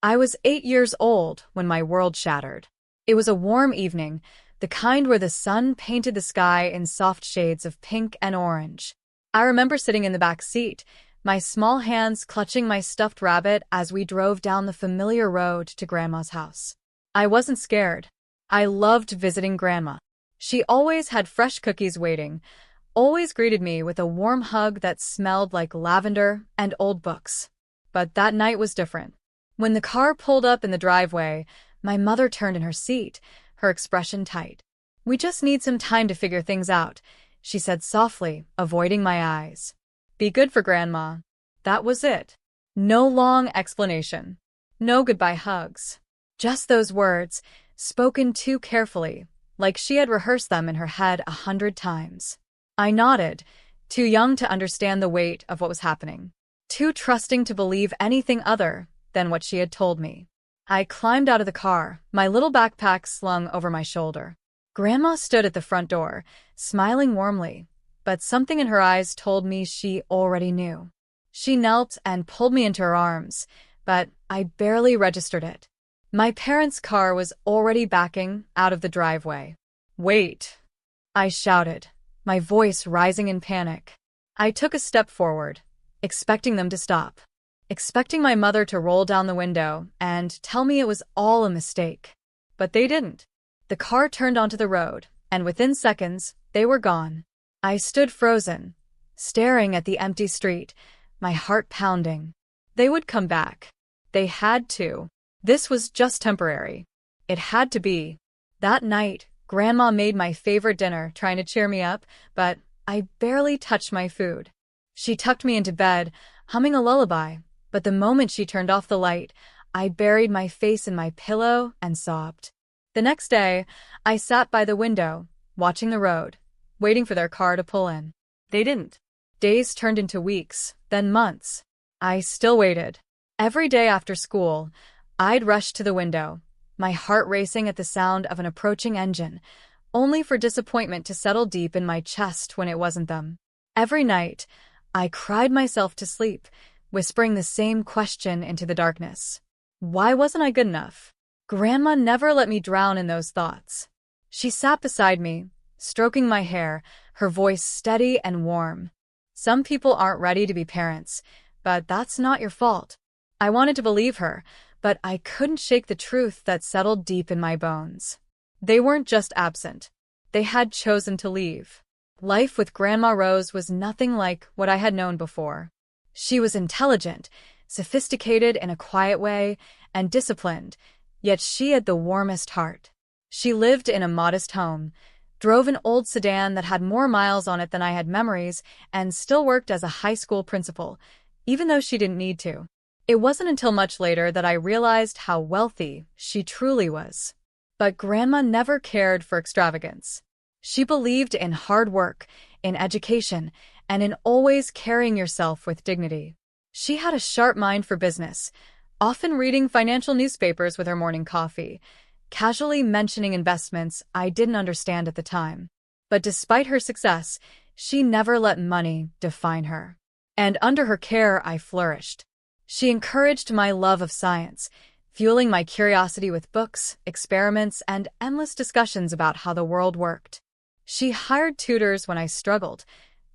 I was 8 years old when my world shattered. It was a warm evening, the kind where the sun painted the sky in soft shades of pink and orange. I remember sitting in the back seat, my small hands clutching my stuffed rabbit as we drove down the familiar road to Grandma's house. I wasn't scared. I loved visiting Grandma. She always had fresh cookies waiting, always greeted me with a warm hug that smelled like lavender and old books. But that night was different. When the car pulled up in the driveway, my mother turned in her seat, her expression tight. "We just need some time to figure things out," she said softly, avoiding my eyes. "Be good for Grandma." That was it. No long explanation. No goodbye hugs. Just those words, spoken too carefully, like she had rehearsed them in her head 100 times. I nodded, too young to understand the weight of what was happening, too trusting to believe anything other than what she had told me. I climbed out of the car, my little backpack slung over my shoulder. Grandma stood at the front door, smiling warmly, but something in her eyes told me she already knew. She knelt and pulled me into her arms, but I barely registered it. My parents' car was already backing out of the driveway. "Wait!" I shouted, my voice rising in panic. I took a step forward, expecting them to stop, expecting my mother to roll down the window and tell me it was all a mistake. But they didn't. The car turned onto the road, and within seconds, they were gone. I stood frozen, staring at the empty street, my heart pounding. They would come back. They had to. This was just temporary. It had to be. That night, Grandma made my favorite dinner, trying to cheer me up, but I barely touched my food. She tucked me into bed, humming a lullaby, but the moment she turned off the light, I buried my face in my pillow and sobbed. The next day, I sat by the window, watching the road, waiting for their car to pull in. They didn't. Days turned into weeks, then months. I still waited. Every day after school, I'd rush to the window, my heart racing at the sound of an approaching engine, only for disappointment to settle deep in my chest when it wasn't them. Every night, I cried myself to sleep, whispering the same question into the darkness. Why wasn't I good enough? Grandma never let me drown in those thoughts. She sat beside me, stroking my hair, her voice steady and warm. "Some people aren't ready to be parents, but that's not your fault." I wanted to believe her, but I couldn't shake the truth that settled deep in my bones. They weren't just absent. They had chosen to leave. Life with Grandma Rose was nothing like what I had known before. She was intelligent, sophisticated in a quiet way, and disciplined, yet she had the warmest heart. She lived in a modest home, drove an old sedan that had more miles on it than I had memories, and still worked as a high school principal, even though she didn't need to. It wasn't until much later that I realized how wealthy she truly was. But Grandma never cared for extravagance. She believed in hard work, in education, and in always carrying yourself with dignity. She had a sharp mind for business, often reading financial newspapers with her morning coffee, casually mentioning investments I didn't understand at the time. But despite her success, she never let money define her. And under her care, I flourished. She encouraged my love of science, fueling my curiosity with books, experiments, and endless discussions about how the world worked. She hired tutors when I struggled,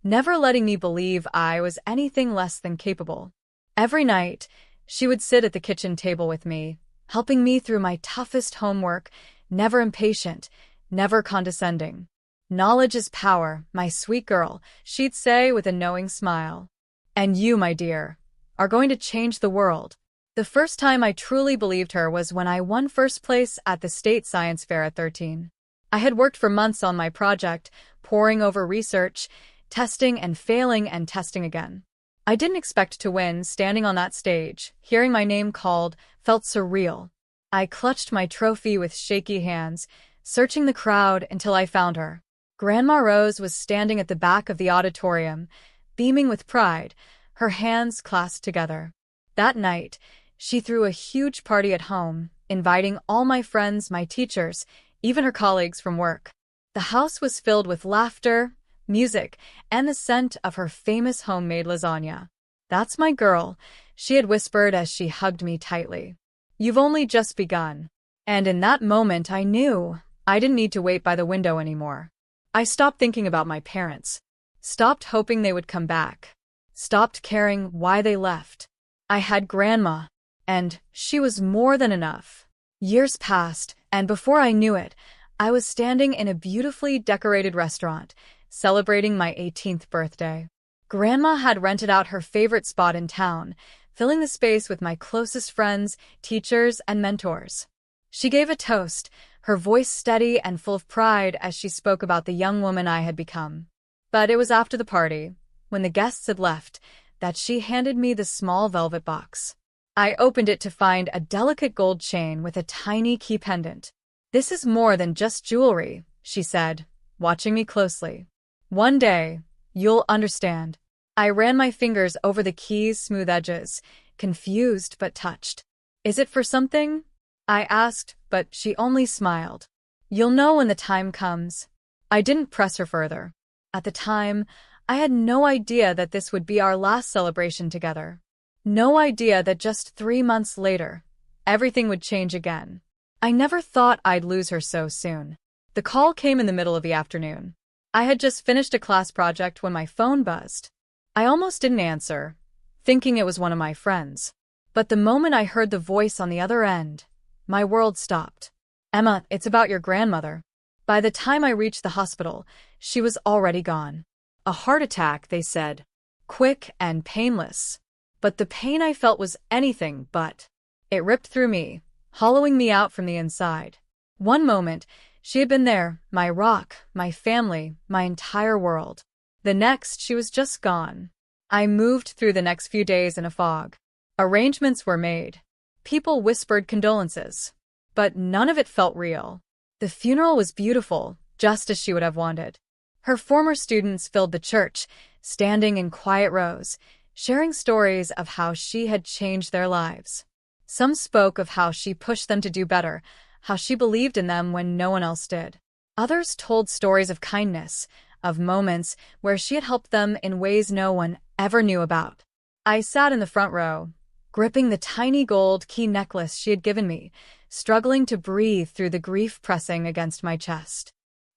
never letting me believe I was anything less than capable. Every night, she would sit at the kitchen table with me, helping me through my toughest homework, never impatient, never condescending. "Knowledge is power, my sweet girl," she'd say with a knowing smile. "And you, my dear, are going to change the world." The first time I truly believed her was when I won first place at the state science fair at 13. I had worked for months on my project, poring over research, testing and failing and testing again. I didn't expect to win. Standing on that stage, hearing my name called, felt surreal. I clutched my trophy with shaky hands, searching the crowd until I found her. Grandma Rose was standing at the back of the auditorium, beaming with pride, her hands clasped together. That night, she threw a huge party at home, inviting all my friends, my teachers, even her colleagues from work. The house was filled with laughter, music, and the scent of her famous homemade lasagna. "That's my girl," she had whispered as she hugged me tightly. You've only just begun. And in that moment, I knew I didn't need to wait by the window anymore. I stopped thinking about my parents, stopped hoping they would come back, stopped caring why they left. I had Grandma, and she was more than enough. Years passed, and before I knew it, I was standing in a beautifully decorated restaurant, celebrating my 18th birthday. Grandma had rented out her favorite spot in town, filling the space with my closest friends, teachers, and mentors. She gave a toast, her voice steady and full of pride as she spoke about the young woman I had become. But it was after the party, when the guests had left, that she handed me the small velvet box. I opened it to find a delicate gold chain with a tiny key pendant. "This is more than just jewelry," she said, watching me closely. "One day, you'll understand." I ran my fingers over the key's smooth edges, confused but touched. "Is it for something?" I asked, but she only smiled. "You'll know when the time comes." I didn't press her further. At the time, I had no idea that this would be our last celebration together. No idea that just 3 months later, everything would change again. I never thought I'd lose her so soon. The call came in the middle of the afternoon. I had just finished a class project when my phone buzzed. I almost didn't answer, thinking it was one of my friends. But the moment I heard the voice on the other end, my world stopped. "Emma, it's about your grandmother." By the time I reached the hospital, she was already gone. A heart attack, they said. Quick and painless. But the pain I felt was anything but. It ripped through me, hollowing me out from the inside. One moment, she had been there, my rock, my family, my entire world. The next, she was just gone. I moved through the next few days in a fog. Arrangements were made. People whispered condolences. But none of it felt real. The funeral was beautiful, just as she would have wanted. Her former students filled the church, standing in quiet rows, sharing stories of how she had changed their lives. Some spoke of how she pushed them to do better, how she believed in them when no one else did. Others told stories of kindness, of moments where she had helped them in ways no one ever knew about. I sat in the front row, gripping the tiny gold key necklace she had given me, struggling to breathe through the grief pressing against my chest.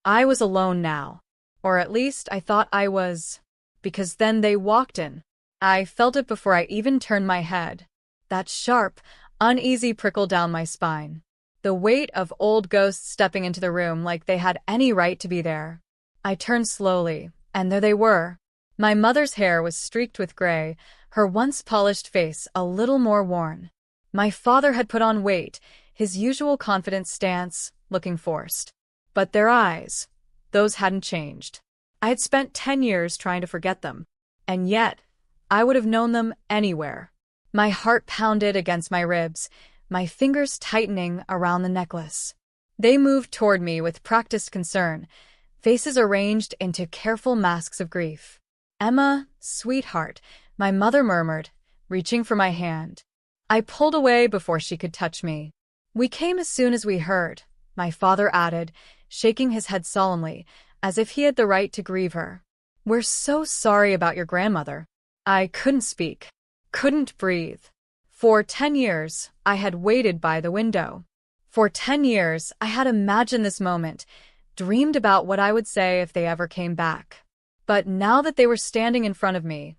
I was alone now. Or at least I thought I was. Because then they walked in. I felt it before I even turned my head. That sharp, uneasy prickle down my spine. The weight of old ghosts stepping into the room like they had any right to be there. I turned slowly, and there they were. My mother's hair was streaked with gray, her once polished face a little more worn. My father had put on weight, his usual confident stance, looking forced. But their eyes, those hadn't changed. I had spent 10 years trying to forget them, and yet, I would have known them anywhere. My heart pounded against my ribs, my fingers tightening around the necklace. They moved toward me with practiced concern, faces arranged into careful masks of grief. "Emma, sweetheart," my mother murmured, reaching for my hand. I pulled away before she could touch me. "We came as soon as we heard," my father added, shaking his head solemnly, as if he had the right to grieve her. "We're so sorry about your grandmother." I couldn't speak, couldn't breathe. For 10 years, I had waited by the window. For 10 years, I had imagined this moment, dreamed about what I would say if they ever came back. But now that they were standing in front of me,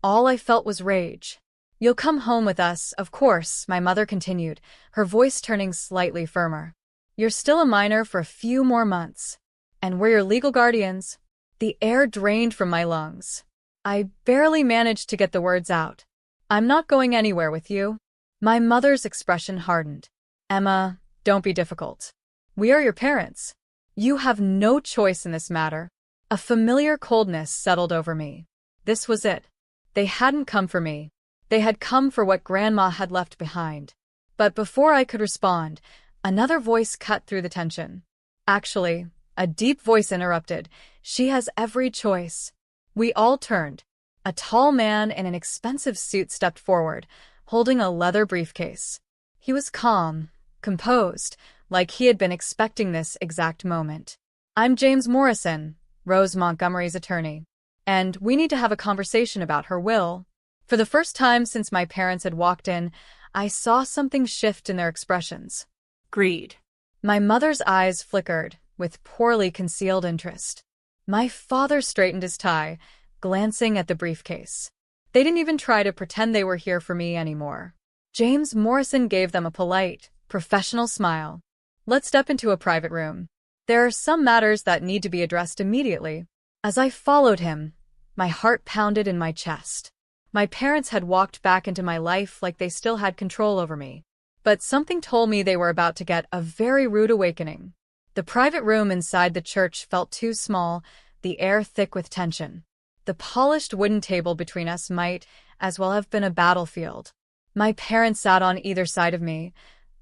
all I felt was rage. "You'll come home with us, of course," my mother continued, her voice turning slightly firmer. "You're still a minor for a few more months. And we're your legal guardians." The air drained from my lungs. I barely managed to get the words out. "I'm not going anywhere with you." My mother's expression hardened. "Emma, don't be difficult. We are your parents. You have no choice in this matter." A familiar coldness settled over me. This was it. They hadn't come for me. They had come for what Grandma had left behind. But before I could respond, another voice cut through the tension. Actually, a deep voice interrupted. "She has every choice." We all turned. A tall man in an expensive suit stepped forward, holding a leather briefcase. He was calm, composed, like he had been expecting this exact moment. "I'm James Morrison, Rose Montgomery's attorney, and we need to have a conversation about her will." For the first time since my parents had walked in, I saw something shift in their expressions. Greed. My mother's eyes flickered with poorly concealed interest. My father straightened his tie, glancing at the briefcase. They didn't even try to pretend they were here for me anymore. James Morrison gave them a polite, professional smile. Let's step into a private room. There are some matters that need to be addressed immediately. As I followed him, my heart pounded in my chest. My parents had walked back into my life like they still had control over me. But something told me they were about to get a very rude awakening. The private room inside the church felt too small, the air thick with tension. The polished wooden table between us might as well have been a battlefield. My parents sat on either side of me,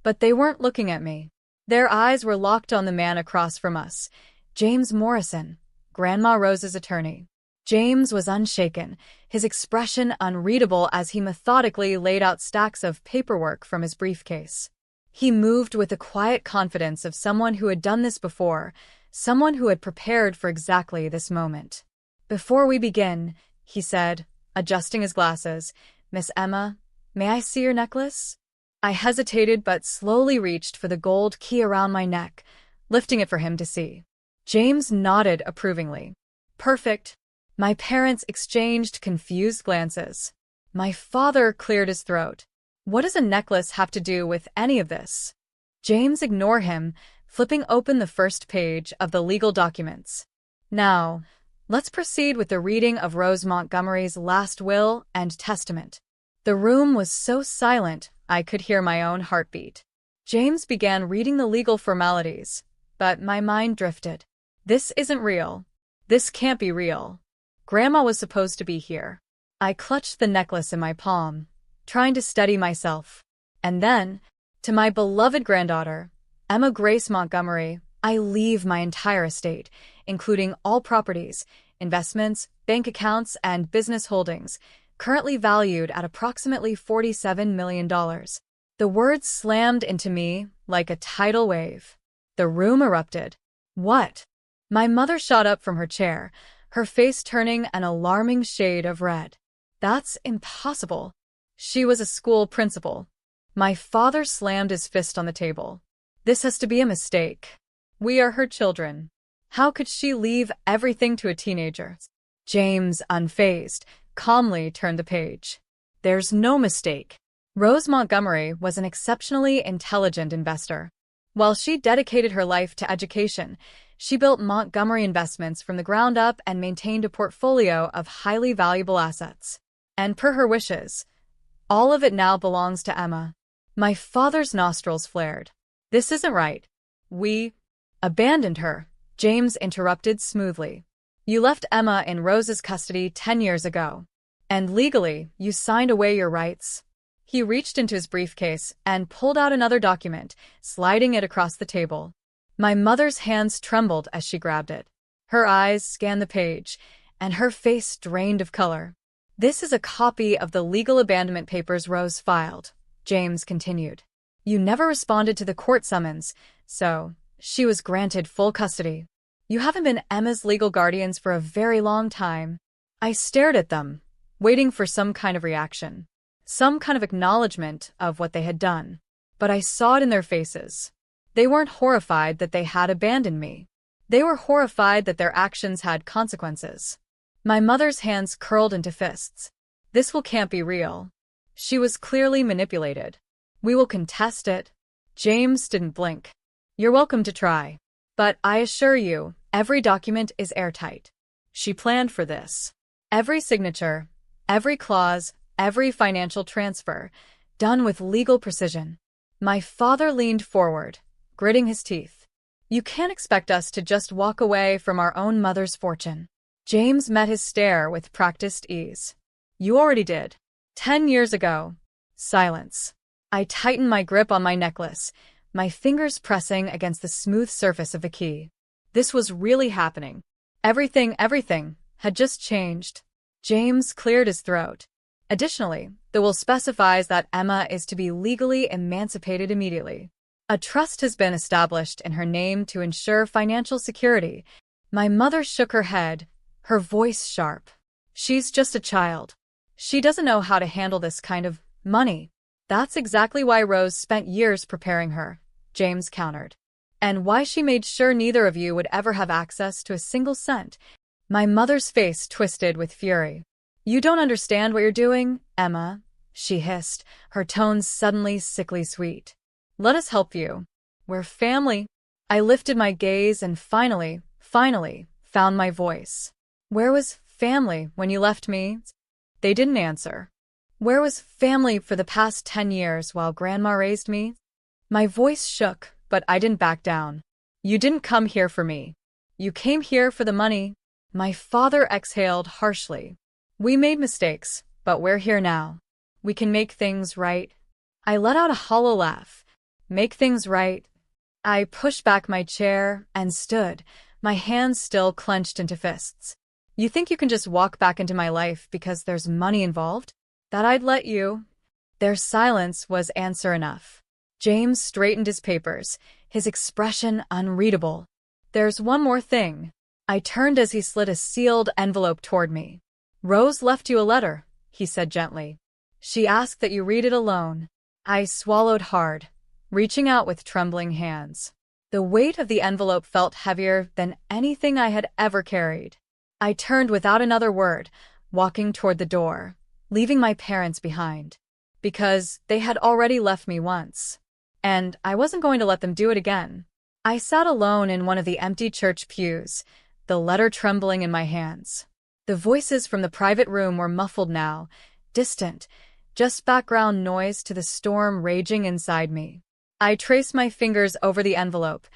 but they weren't looking at me. Their eyes were locked on the man across from us, James Morrison, Grandma Rose's attorney. James was unshaken, his expression unreadable as he methodically laid out stacks of paperwork from his briefcase. He moved with the quiet confidence of someone who had done this before, someone who had prepared for exactly this moment. "Before we begin," he said, adjusting his glasses, "Miss Emma, may I see your necklace?" I hesitated but slowly reached for the gold key around my neck, lifting it for him to see. James nodded approvingly. "Perfect." My parents exchanged confused glances. My father cleared his throat. "What does a necklace have to do with any of this?" James ignored him, flipping open the first page of the legal documents. "Now, let's proceed with the reading of Rose Montgomery's last will and testament." The room was so silent I could hear my own heartbeat. James began reading the legal formalities, but my mind drifted. This isn't real. This can't be real. Grandma was supposed to be here. I clutched the necklace in my palm, trying to steady myself. And then, to my beloved granddaughter, Emma Grace Montgomery, I leave my entire estate, including all properties, investments, bank accounts, and business holdings, currently valued at approximately $47 million. The words slammed into me like a tidal wave. The room erupted. "What?" My mother shot up from her chair, her face turning an alarming shade of red. "That's impossible." She was a school principal. My father slammed his fist on the table. "This has to be a mistake. We are her children. How could she leave everything to a teenager?" James, unfazed, calmly turned the page. "There's no mistake." Rose Montgomery was an exceptionally intelligent investor. While she dedicated her life to education, she built Montgomery Investments from the ground up and maintained a portfolio of highly valuable assets. And per her wishes, all of it now belongs to Emma. My father's nostrils flared. "This isn't right. We abandoned her," James interrupted smoothly. "You left Emma in Rose's custody 10 years ago. And legally, you signed away your rights." He reached into his briefcase and pulled out another document, sliding it across the table. My mother's hands trembled as she grabbed it. Her eyes scanned the page, and her face drained of color. "This is a copy of the legal abandonment papers Rose filed," James continued. "You never responded to the court summons, so she was granted full custody. You haven't been Emma's legal guardians for a very long time." I stared at them, waiting for some kind of reaction, some kind of acknowledgement of what they had done. But I saw it in their faces. They weren't horrified that they had abandoned me. They were horrified that their actions had consequences. My mother's hands curled into fists. "This can't be real. She was clearly manipulated. We will contest it." James didn't blink. "You're welcome to try. But I assure you, every document is airtight. She planned for this. Every signature, every clause, every financial transfer, done with legal precision." My father leaned forward, gritting his teeth. "You can't expect us to just walk away from our own mother's fortune." James met his stare with practiced ease. "You already did. 10 years ago." Silence. I tightened my grip on my necklace, my fingers pressing against the smooth surface of the key. This was really happening. Everything had just changed. James cleared his throat. "Additionally, the will specifies that Emma is to be legally emancipated immediately. A trust has been established in her name to ensure financial security." My mother shook her head, her voice sharp. "She's just a child. She doesn't know how to handle this kind of money." That's exactly why Rose spent years preparing her, James countered. And why she made sure neither of you would ever have access to a single cent. My mother's face twisted with fury. You don't understand what you're doing, Emma, she hissed, her tones suddenly sickly sweet. Let us help you. We're family. I lifted my gaze and finally, found my voice. Where was family when you left me? They didn't answer. Where was family for the past 10 years while Grandma raised me? My voice shook, but I didn't back down. You didn't come here for me. You came here for the money. My father exhaled harshly. We made mistakes, but we're here now. We can make things right. I let out a hollow laugh. Make things right. I pushed back my chair and stood, my hands still clenched into fists. You think you can just walk back into my life because there's money involved? That I'd let you? Their silence was answer enough. James straightened his papers, his expression unreadable. There's one more thing. I turned as he slid a sealed envelope toward me. Rose left you a letter, he said gently. She asked that you read it alone. I swallowed hard, reaching out with trembling hands. The weight of the envelope felt heavier than anything I had ever carried. I turned without another word, walking toward the door, leaving my parents behind. Because they had already left me once. And I wasn't going to let them do it again. I sat alone in one of the empty church pews, the letter trembling in my hands. The voices from the private room were muffled now, distant, just background noise to the storm raging inside me. I traced my fingers over the envelope,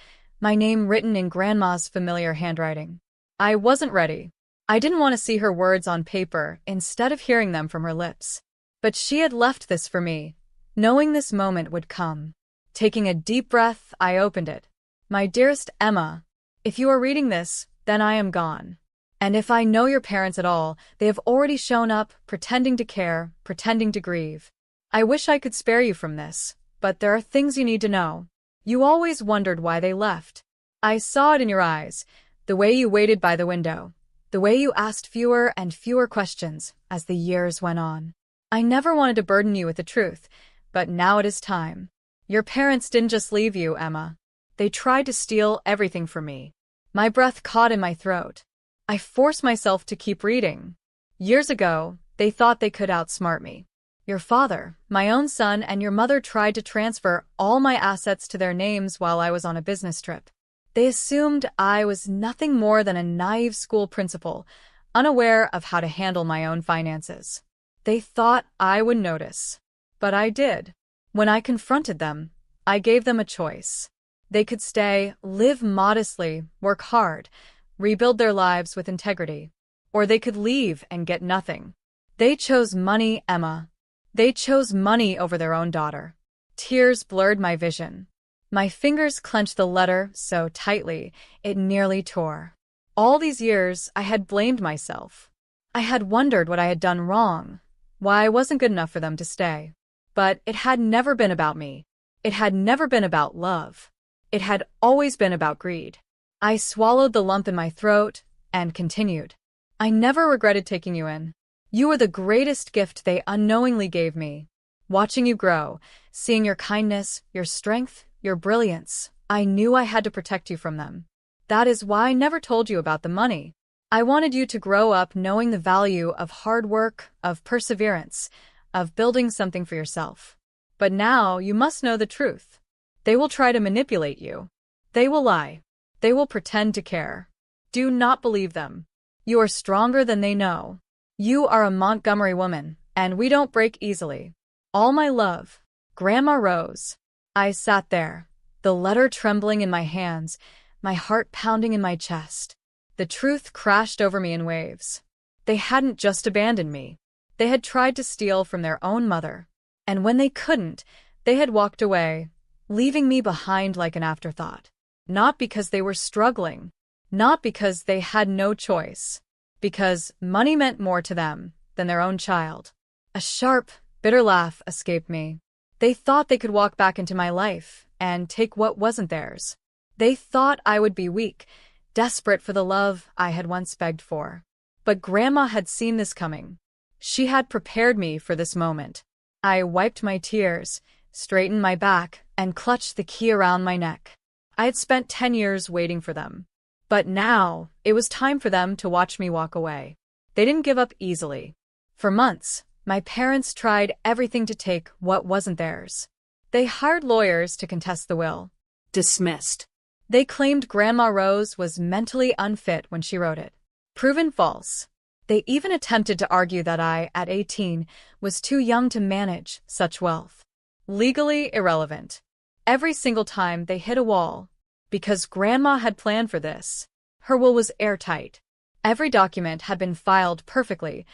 my name written in Grandma's familiar handwriting. I wasn't ready. I didn't want to see her words on paper instead of hearing them from her lips. But she had left this for me, knowing this moment would come. Taking a deep breath, I opened it. My dearest Emma, if you are reading this, then I am gone. And if I know your parents at all, they have already shown up, pretending to care, pretending to grieve. I wish I could spare you from this, but there are things you need to know. You always wondered why they left. I saw it in your eyes, the way you waited by the window, the way you asked fewer and fewer questions as the years went on. I never wanted to burden you with the truth, but now it is time. Your parents didn't just leave you, Emma. They tried to steal everything from me. My breath caught in my throat. I forced myself to keep reading. Years ago, they thought they could outsmart me. Your father, my own son, and your mother tried to transfer all my assets to their names while I was on a business trip. They assumed I was nothing more than a naive school principal, unaware of how to handle my own finances. They thought I would notice. But I did. When I confronted them, I gave them a choice. They could stay, live modestly, work hard, rebuild their lives with integrity. Or they could leave and get nothing. They chose money, Emma. They chose money over their own daughter. Tears blurred my vision. My fingers clenched the letter so tightly, it nearly tore. All these years, I had blamed myself. I had wondered what I had done wrong, why I wasn't good enough for them to stay. But it had never been about me. It had never been about love. It had always been about greed. I swallowed the lump in my throat and continued. I never regretted taking you in. You were the greatest gift they unknowingly gave me. Watching you grow, seeing your kindness, your strength, your brilliance, I knew I had to protect you from them. That is why I never told you about the money. I wanted you to grow up knowing the value of hard work, of perseverance, of building something for yourself. But now you must know the truth. They will try to manipulate you. They will lie. They will pretend to care. Do not believe them. You are stronger than they know. You are a Montgomery woman, and we don't break easily. All my love, Grandma Rose. I sat there, the letter trembling in my hands, my heart pounding in my chest. The truth crashed over me in waves. They hadn't just abandoned me. They had tried to steal from their own mother. And when they couldn't, they had walked away, leaving me behind like an afterthought. Not because they were struggling, not because they had no choice, because money meant more to them than their own child. A sharp, bitter laugh escaped me. They thought they could walk back into my life and take what wasn't theirs. They thought I would be weak, desperate for the love I had once begged for. But Grandma had seen this coming. She had prepared me for this moment. I wiped my tears, straightened my back, and clutched the key around my neck. I had spent 10 years waiting for them. But now, it was time for them to watch me walk away. They didn't give up easily. For months, my parents tried everything to take what wasn't theirs. They hired lawyers to contest the will. Dismissed. They claimed Grandma Rose was mentally unfit when she wrote it. Proven false. They even attempted to argue that I, at 18, was too young to manage such wealth. Legally irrelevant. Every single time they hit a wall. Because Grandma had planned for this. Her will was airtight. Every document had been filed perfectly,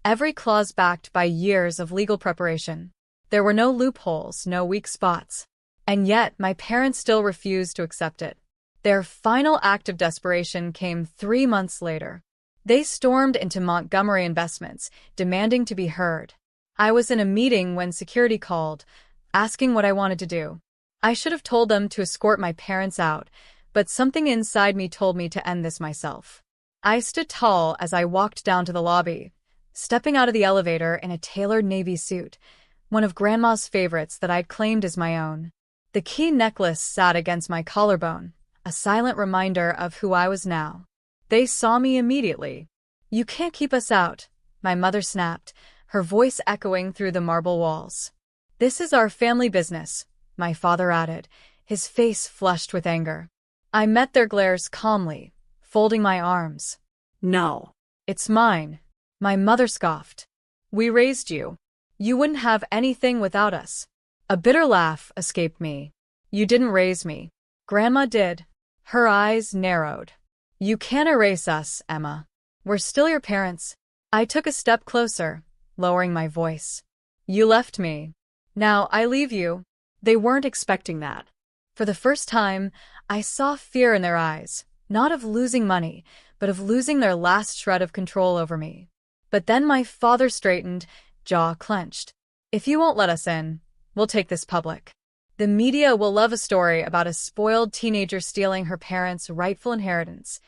every clause backed by years of legal preparation. There were no loopholes, no weak spots. And yet, my parents still refused to accept it. Their final act of desperation came 3 months later. They stormed into Montgomery Investments, demanding to be heard. I was in a meeting when security called, asking what I wanted to do. I should have told them to escort my parents out, but something inside me told me to end this myself. I stood tall as I walked down to the lobby, stepping out of the elevator in a tailored navy suit, one of Grandma's favorites that I'd claimed as my own. The key necklace sat against my collarbone, a silent reminder of who I was now. They saw me immediately. "You can't keep us out," my mother snapped, her voice echoing through the marble walls. "This is our family business," my father added, his face flushed with anger. I met their glares calmly, folding my arms. "No. "It's mine," my mother scoffed. "We raised you. You wouldn't have anything without us." A bitter laugh escaped me. "You didn't raise me. Grandma did." Her eyes narrowed. "You can't erase us, Emma. We're still your parents." I took a step closer, lowering my voice. "You left me. Now I leave you." They weren't expecting that. For the first time, I saw fear in their eyes, not of losing money, but of losing their last shred of control over me. But then my father straightened, jaw clenched. "If you won't let us in, we'll take this public. The media will love a story about a spoiled teenager stealing her parents' rightful inheritance."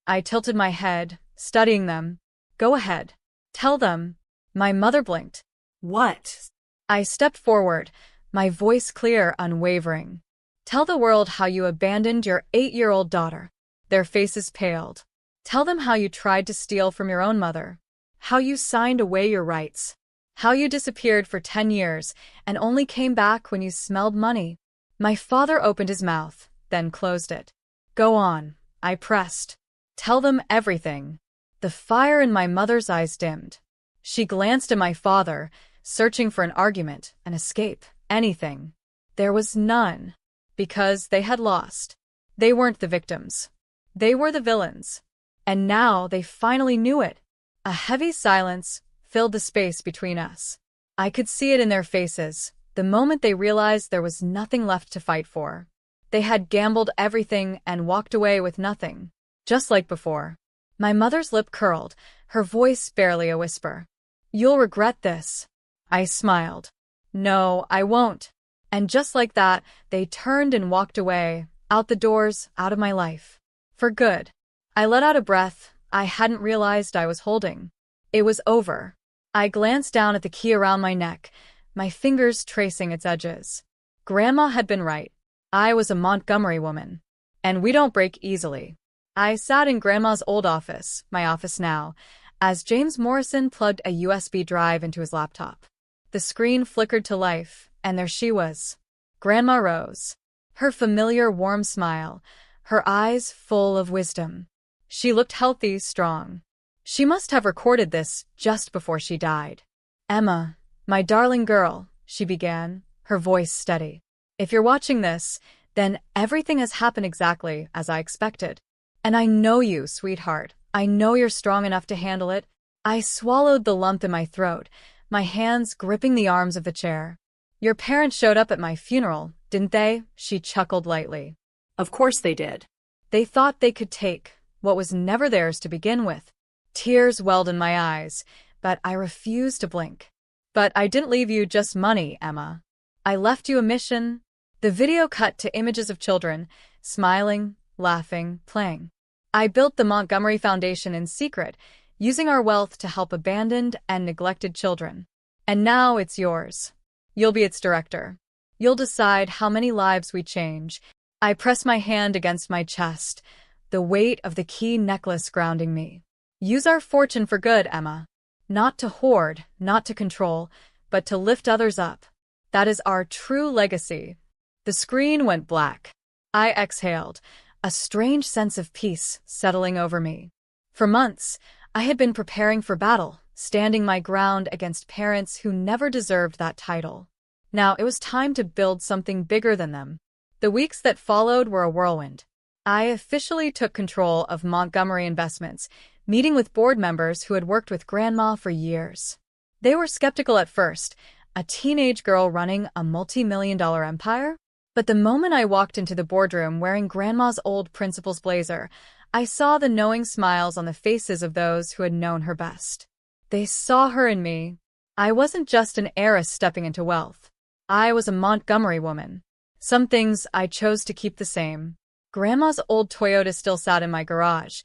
I tilted my head, studying them. "Go ahead. Tell them." My mother blinked. "What?" I stepped forward, my voice clear, unwavering. "Tell the world how you abandoned your 8-year-old daughter." Their faces paled. "Tell them how you tried to steal from your own mother. How you signed away your rights. How you disappeared for 10 years and only came back when you smelled money." My father opened his mouth, then closed it. "Go on," I pressed. "Tell them everything." The fire in my mother's eyes dimmed. She glanced at my father, searching for an argument, an escape, anything. There was none. Because they had lost. They weren't the victims. They were the villains. And now they finally knew it. A heavy silence filled the space between us. I could see it in their faces, the moment they realized there was nothing left to fight for. They had gambled everything and walked away with nothing. Just like before. My mother's lip curled, her voice barely a whisper. "You'll regret this." I smiled. "No, I won't." And just like that, they turned and walked away, out the doors, out of my life. For good. I let out a breath I hadn't realized I was holding. It was over. I glanced down at the key around my neck, my fingers tracing its edges. Grandma had been right. I was a Montgomery woman. And we don't break easily. I sat in Grandma's old office, my office now, as James Morrison plugged a USB drive into his laptop. The screen flickered to life, and there she was. Grandma Rose. Her familiar warm smile, her eyes full of wisdom. She looked healthy, strong. She must have recorded this just before she died. "Emma, my darling girl," she began, her voice steady. "If you're watching this, then everything has happened exactly as I expected. And I know you, sweetheart. I know you're strong enough to handle it." I swallowed the lump in my throat, my hands gripping the arms of the chair. "Your parents showed up at my funeral, didn't they?" She chuckled lightly. "Of course they did." "They thought they could take what was never theirs to begin with." Tears welled in my eyes, but I refused to blink. "But I didn't leave you just money, Emma. I left you a mission." The video cut to images of children, smiling, laughing, playing. "I built the Montgomery Foundation in secret, using our wealth to help abandoned and neglected children. And now it's yours." You'll be its director. You'll decide how many lives we change. I press my hand against my chest, the weight of the key necklace grounding me. Use our fortune for good, Emma. Not to hoard, not to control, but to lift others up. That is our true legacy. The screen went black. I exhaled, a strange sense of peace settling over me. For months, I had been preparing for battle, standing my ground against parents who never deserved that title. Now it was time to build something bigger than them. The weeks that followed were a whirlwind. I officially took control of Montgomery Investments, meeting with board members who had worked with Grandma for years. They were skeptical at first, a teenage girl running a multi-million-dollar empire? But the moment I walked into the boardroom wearing Grandma's old principal's blazer, I saw the knowing smiles on the faces of those who had known her best. They saw her in me. I wasn't just an heiress stepping into wealth. I was a Montgomery woman. Some things I chose to keep the same. Grandma's old Toyota still sat in my garage,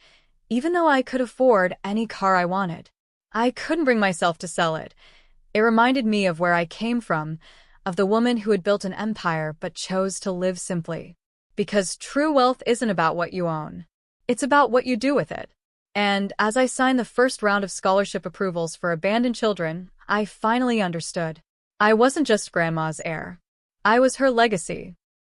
even though I could afford any car I wanted. I couldn't bring myself to sell it. It reminded me of where I came from, of the woman who had built an empire but chose to live simply. Because true wealth isn't about what you own. It's about what you do with it. And as I signed the first round of scholarship approvals for abandoned children, I finally understood. I wasn't just Grandma's heir. I was her legacy.